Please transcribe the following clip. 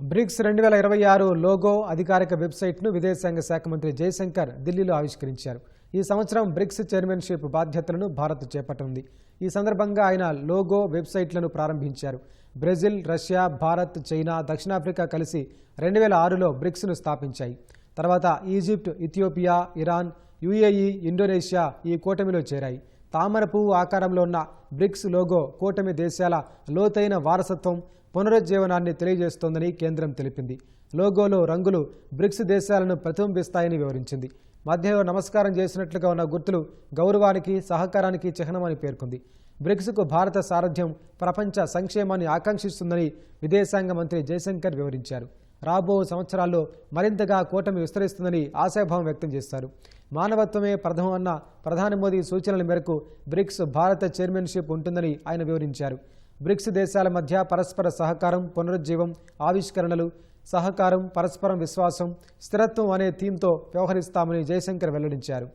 Bricks 2026 logo అధికారిక వెబ్సైట్ను విదేశాంగ శాఖ మంత్రి జయశంకర్ ఢిల్లీలో ఆవిష్కరించారు. ఈ సంవత్సరం బ్రిక్స్ చైర్మన్షిప్ బాధ్యతలను భారత్ చేపట్టనుంది. ఈ సందర్భంగా ఆయన లోగో వెబ్సైట్లను ప్రారంభించారు. బ్రెజిల్, రష్యా, భారత్, చైనా, దక్షిణాఫ్రికా కలిసి 2006లో బ్రిక్స్ను స్థాపించాయి. తర్వాత Egypt, Ethiopia, Iran, UAE, Indonesia ఈ కూటమిలో చేరాయి. తామర పువ్వు ఆకారంలో ఉన్న బ్రిక్స్ లోగో కూటమి దేశాల లోతైన వారసత్వం, పునరుజ్జీవనాన్ని తెలియజేస్తోందని కేంద్రం తెలిపింది. లోగోలో రంగులు బ్రిక్స్ దేశాలను ప్రతిబింబిస్తాయని వివరించింది. మధ్యలో నమస్కారం చేసినట్లుగా ఉన్న గుర్తులు గౌరవానికి, సహకారానికి చిహ్నమని పేర్కొంది. బ్రిక్స్కు భారత సారథ్యం ప్రపంచ సంక్షేమాన్ని ఆకాంక్షిస్తుందని విదేశాంగ మంత్రి జయశంకర్ వివరించారు. రాబో సంవత్సరాల్లో మరింతగా కూటమి విస్తరిస్తుందని ఆశాభావం వ్యక్తం చేశారు. మానవత్వమే ప్రథమం అన్న ప్రధాని మోదీ సూచనల మేరకు బ్రిక్స్ భారత చైర్మన్షిప్ ఉంటుందని ఆయన వివరించారు. బ్రిక్స్ దేశాల మధ్య పరస్పర సహకారం, పునరుజ్జీవం, ఆవిష్కరణలు, సహకారం, పరస్పరం విశ్వాసం, స్థిరత్వం అనే థీమ్తో వ్యవహరిస్తామని జయశంకర్ వెల్లడించారు.